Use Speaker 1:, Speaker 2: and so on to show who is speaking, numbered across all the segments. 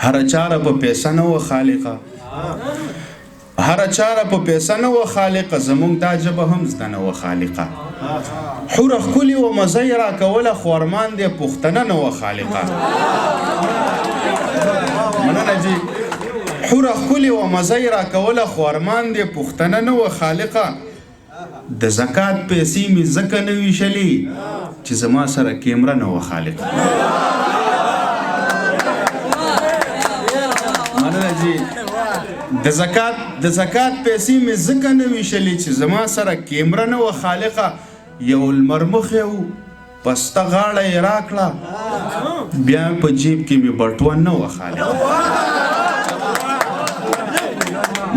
Speaker 1: هر چاره په پیسه نه و خالقه هر چاره په پیسه نه و خالقه زمونږ دا ژبه هم زده نه و خالقه حور ښکلي و مزه یې راکوله خو ارمان دی پښتنه نه و خالقه مننه جي حور ښکلي و مزه یې راکوله خو ارمان دی پښتنه نه و خالقه د زکات پیسې مې ځکه نه ویشلې چې زما سره کیمره نه و خالقه مننه جي د زکات پیسې مې ځکه نه ویشلې چې زما سره کیمره نه و خالقه یو لمر مخی و پسته غاړه یې راکړه بیا په جیب کې مې بټوه نه و خالقه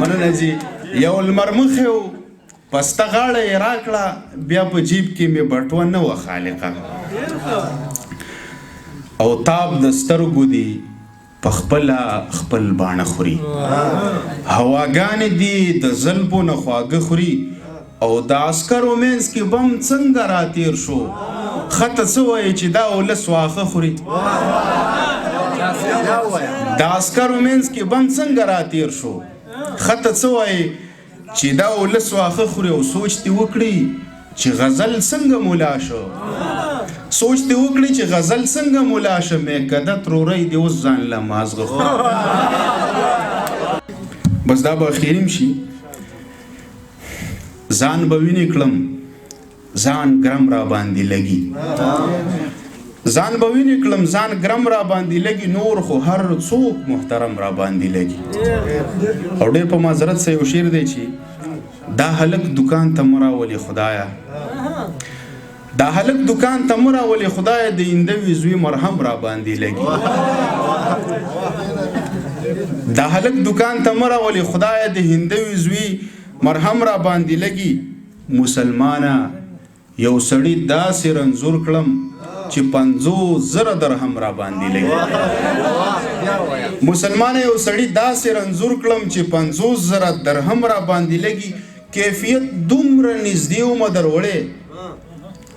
Speaker 1: مننه جي یو لمر مخی و پسته غاړه یې راکړه بیا په جیب کې مې بټوه نه و خالقه او تاب د سترګو دی پخپله خپل باڼه خوري هواګانې دي د زلفو نه خواږه خوري او د عسکرو منځ کې بم څنګه راتیر شو خطه څه وایي چې دا ولس واښه خوري د عسکرو منځ کې بم څنګه راتیر شو خطه څه وایي چې دا ولس واښه خوري او سوچ دې وکړي چې غزل څنګه مولا شو سوچ دې وکړي چې غزل څنګه مولا شه مې کده ترورۍ دې اوس ځان له مازغه خوري بس دا به اخریم شي ځان به وینې کړم ځان ګرم را باندې لګي ځان به وینې کړم ځان ګرم را باندې لګي نور خو هر څوک محترم را باندې لګي او ډېر په معذرت سره یو شعر دی چې دا هلک دکان ته مه راولې خدایه دا هلک دکان ته مه راولې خدایه د ایندوي زوی مرهم را باندې لګي دا هلک دکان ته مه راولې خدایه د هندوي زوی مرهم را باندې لګي مسلمانه یو سړی داسې رنځور کړم چې 50,000 درهم را باندې لګي مسلمانه یو سړی داسې رنځور کړم چې 50,000 درهم را باندې لګي کیفیت دومره نږدې ومه دروړې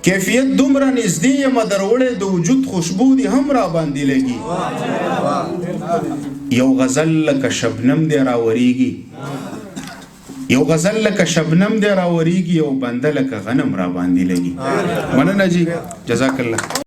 Speaker 1: کیفیت دومره نږدې یمه دروړې د وجود خوشبو دې هم را باندې لګي یو غزل لکه شبنم دې راورېږي یو غزل لکه شبنم دې راورېږي یو بنده لکه غنم را باندې لګي مننه جي جزاک الله